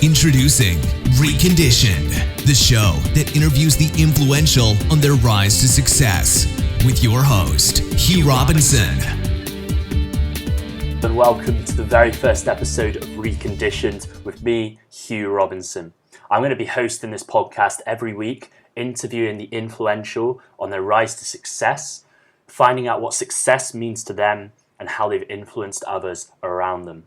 Introducing Reconditioned, the show that interviews the influential on their rise to success, with your host, Hugh Robinson. And welcome to the very first episode of Reconditioned with me, Hugh Robinson. I'm going to be hosting this podcast every week, interviewing the influential on their rise to success, finding out what success means to them and how they've influenced others around them.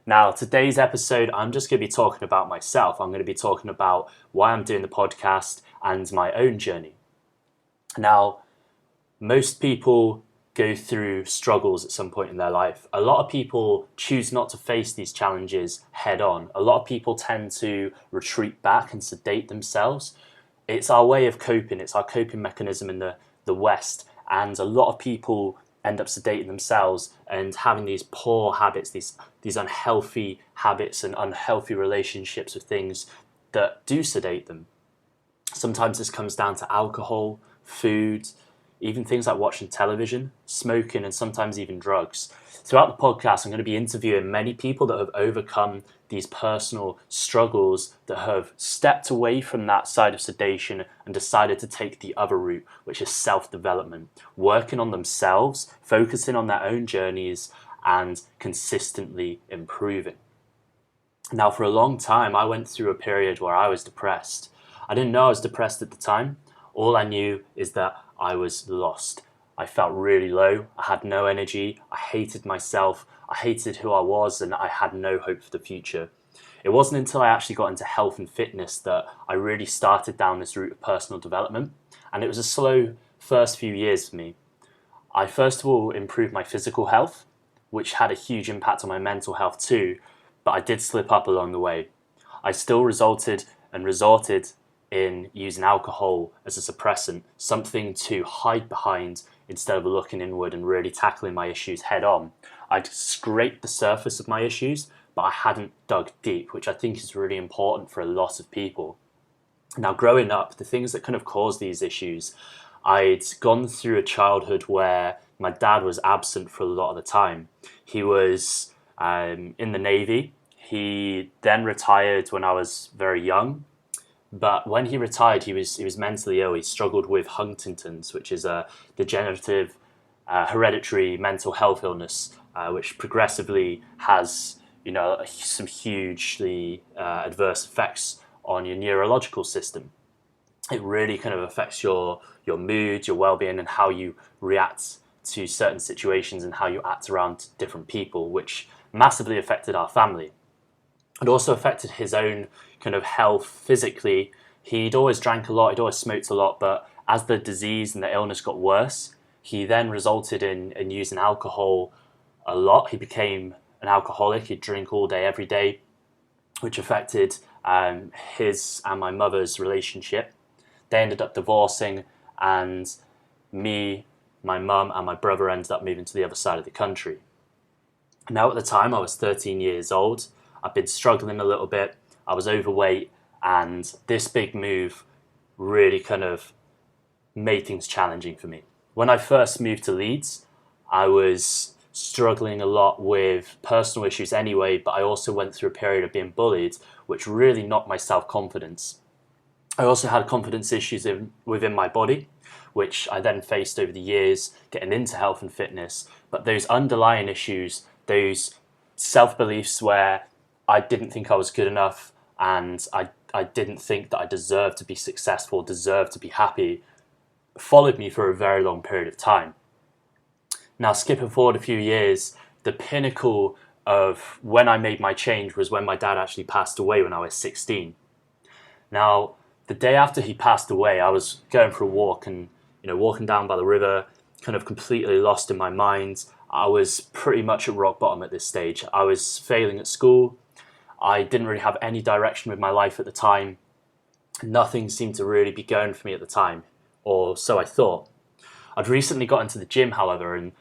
Now, today's episode, I'm just going to be talking about myself. I'm going to be talking about why I'm doing the podcast and my own journey. Now, most people go through struggles at some point in their life. A lot of people choose not to face these challenges head on. A lot of people tend to retreat back and sedate themselves. It's our way of coping. It's our coping mechanism in the West. And a lot of people end up sedating themselves and having these poor habits, these unhealthy habits and unhealthy relationships with things that do sedate them. Sometimes this comes down to alcohol, food, even things like watching television, smoking, and sometimes even drugs. Throughout the podcast, I'm going to be interviewing many people that have overcome these personal struggles, that have stepped away from that side of sedation and decided to take the other route, which is self-development, working on themselves, focusing on their own journeys, and consistently improving. Now, for a long time, I went through a period where I was depressed. I didn't know I was depressed at the time. All I knew is that I was lost. I felt really low. I had no energy. I hated myself. I hated who I was, and I had no hope for the future. It wasn't until I actually got into health and fitness that I really started down this route of personal development. And it was a slow first few years for me. I first of all improved my physical health, which had a huge impact on my mental health too, but I did slip up along the way. I still resorted in using alcohol as a suppressant, something to hide behind instead of looking inward and really tackling my issues head on. I'd scraped the surface of my issues, but I hadn't dug deep, which I think is really important for a lot of people. Now, growing up, the things that kind of caused these issues, I'd gone through a childhood where my dad was absent for a lot of the time. He was in the Navy. He then retired when I was very young. But when he retired, he was mentally ill. He struggled with Huntington's, which is a degenerative, hereditary mental health illness, which progressively has, some hugely adverse effects on your neurological system. It really kind of affects your mood, your well-being, and how you react to certain situations and how you act around different people, which massively affected our family. It also affected his own kind of health physically. He'd always drank a lot, he'd always smoked a lot, but as the disease and the illness got worse, he then resulted in using alcohol a lot. He became an alcoholic. He'd drink all day, every day, which affected his and my mother's relationship. They ended up divorcing, and me, my mum, and my brother ended up moving to the other side of the country. Now, at the time, I was 13 years old. I've been struggling a little bit. I was overweight, and this big move really kind of made things challenging for me. When I first moved to Leeds, I was struggling a lot with personal issues anyway, but I also went through a period of being bullied, which really knocked my self-confidence. I also had confidence issues within my body, which I then faced over the years, getting into health and fitness. But those underlying issues, those self-beliefs where I didn't think I was good enough, and I didn't think that I deserved to be successful, deserved to be happy, followed me for a very long period of time. Now, skipping forward a few years, the pinnacle of when I made my change was when my dad actually passed away when I was 16. Now, the day after he passed away, I was going for a walk and, walking down by the river, kind of completely lost in my mind. I was pretty much at rock bottom at this stage. I was failing at school. I didn't really have any direction with my life at the time. Nothing seemed to really be going for me at the time, or so I thought. I'd recently got into the gym, however, and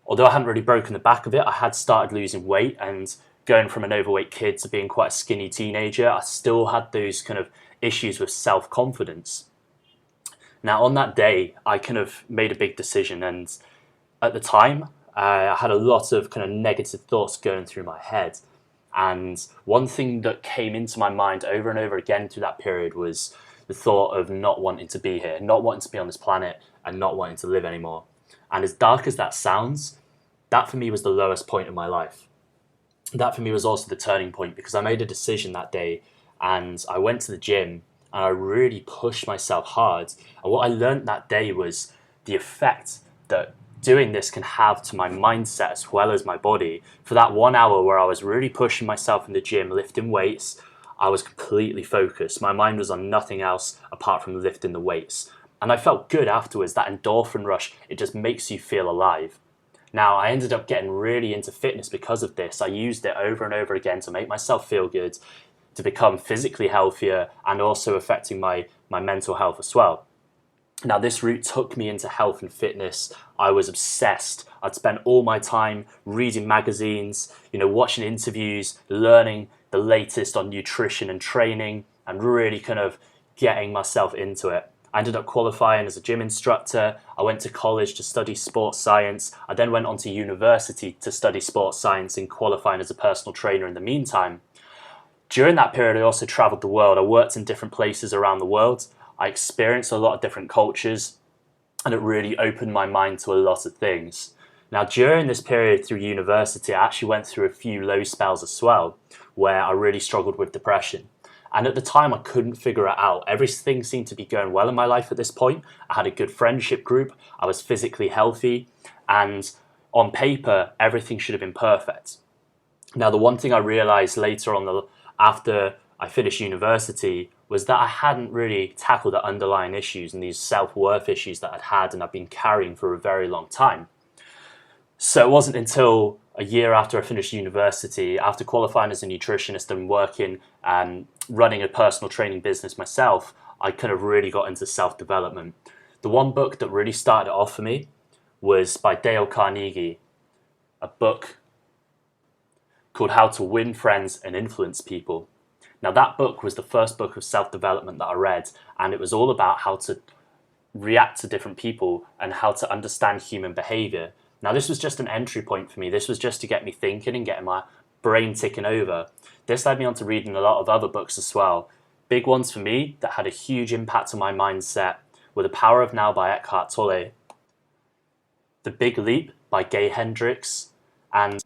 although I hadn't really broken the back of it, I had started losing weight, and going from an overweight kid to being quite a skinny teenager, I still had those kind of issues with self-confidence. Now, on that day, I kind of made a big decision, and at the time, I had a lot of kind of negative thoughts going through my head. And one thing that came into my mind over and over again through that period was the thought of not wanting to be here, not wanting to be on this planet, and not wanting to live anymore. And as dark as that sounds, that for me was the lowest point of my life. That for me was also the turning point, because I made a decision that day and I went to the gym and I really pushed myself hard. And what I learned that day was the effect that doing this can have to my mindset as well as my body. For that 1 hour where I was really pushing myself in the gym, lifting weights, I was completely focused. My mind was on nothing else apart from lifting the weights. And I felt good afterwards. That endorphin rush, it just makes you feel alive. Now, I ended up getting really into fitness because of this. I used it over and over again to make myself feel good, to become physically healthier, and also affecting my mental health as well. Now, this route took me into health and fitness. I was obsessed. I'd spent all my time reading magazines, watching interviews, learning the latest on nutrition and training, and really kind of getting myself into it. I ended up qualifying as a gym instructor. I went to college to study sports science. I then went on to university to study sports science and qualifying as a personal trainer in the meantime. During that period, I also traveled the world. I worked in different places around the world. I experienced a lot of different cultures, and it really opened my mind to a lot of things. Now, during this period through university, I actually went through a few low spells as well, where I really struggled with depression. And at the time, I couldn't figure it out. Everything seemed to be going well in my life at this point. I had a good friendship group. I was physically healthy. And on paper, everything should have been perfect. Now, the one thing I realized later on, after I finished university, was that I hadn't really tackled the underlying issues and these self-worth issues that I'd had and I've been carrying for a very long time. So it wasn't until a year after I finished university, after qualifying as a nutritionist and working and running a personal training business myself, I kind of really got into self-development. The one book that really started it off for me was by Dale Carnegie, a book called How to Win Friends and Influence People. Now, that book was the first book of self-development that I read, and it was all about how to react to different people and how to understand human behavior. Now, this was just an entry point for me. This was just to get me thinking and getting my brain ticking over. This led me on to reading a lot of other books as well. Big ones for me that had a huge impact on my mindset were The Power of Now by Eckhart Tolle, The Big Leap by Gay Hendricks, and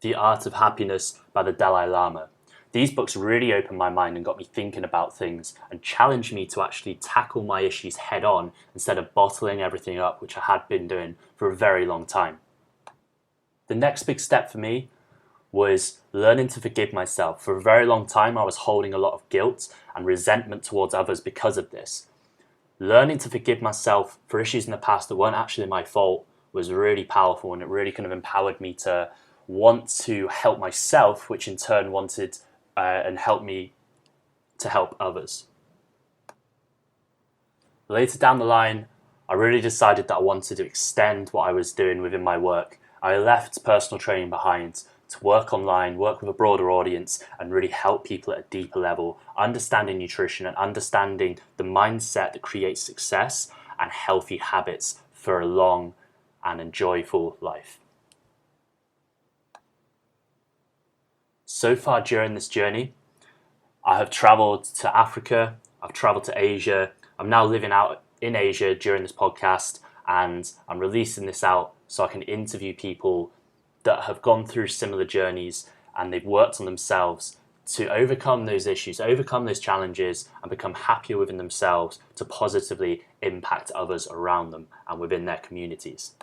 The Art of Happiness by the Dalai Lama. These books really opened my mind and got me thinking about things and challenged me to actually tackle my issues head on instead of bottling everything up, which I had been doing for a very long time. The next big step for me was learning to forgive myself. For a very long time, I was holding a lot of guilt and resentment towards others because of this. Learning to forgive myself for issues in the past that weren't actually my fault was really powerful, and it really kind of empowered me to want to help myself, which in turn wanted and helped me to help others. Later down the line, I really decided that I wanted to extend what I was doing within my work. I left personal training behind to work online, work with a broader audience, and really help people at a deeper level, understanding nutrition and understanding the mindset that creates success and healthy habits for a long and enjoyable life. So far during this journey, I have traveled to Africa, I've traveled to Asia. I'm now living out in Asia during this podcast, and I'm releasing this out so I can interview people that have gone through similar journeys and they've worked on themselves to overcome those issues, overcome those challenges, and become happier within themselves to positively impact others around them and within their communities.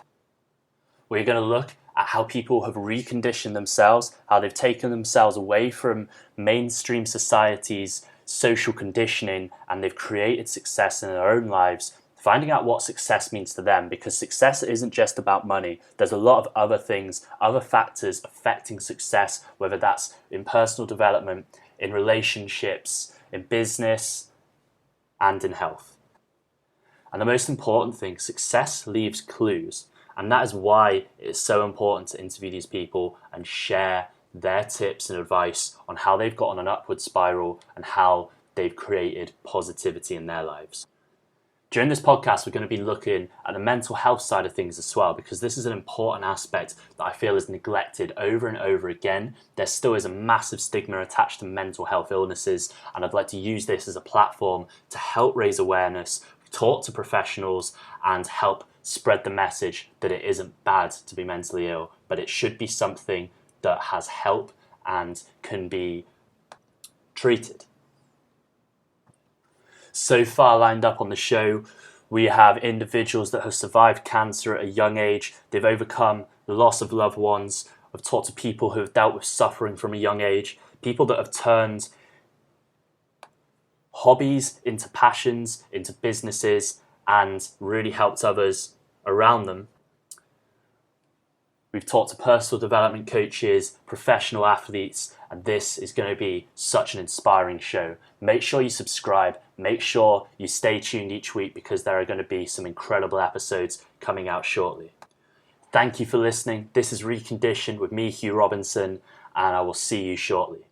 We're going to look at how people have reconditioned themselves, how they've taken themselves away from mainstream society's social conditioning, and they've created success in their own lives, finding out what success means to them, because success isn't just about money. There's a lot of other things, other factors affecting success, whether that's in personal development, in relationships, in business, and in health. And the most important thing, success leaves clues. And that is why it's so important to interview these people and share their tips and advice on how they've got on an upward spiral and how they've created positivity in their lives. During this podcast, we're going to be looking at the mental health side of things as well, because this is an important aspect that I feel is neglected over and over again. There still is a massive stigma attached to mental health illnesses, and I'd like to use this as a platform to help raise awareness, talk to professionals, and help spread the message that it isn't bad to be mentally ill, but it should be something that has help and can be treated. So far lined up on the show, we have individuals that have survived cancer at a young age. They've overcome the loss of loved ones. I've talked to people who have dealt with suffering from a young age, people that have turned hobbies into passions, into businesses, and really helped others around them. We've talked to personal development coaches, professional athletes, and this is going to be such an inspiring show. Make sure you subscribe. Make sure you stay tuned each week, because there are going to be some incredible episodes coming out shortly. Thank you for listening. This is Reconditioned with me, Hugh Robinson, and I will see you shortly.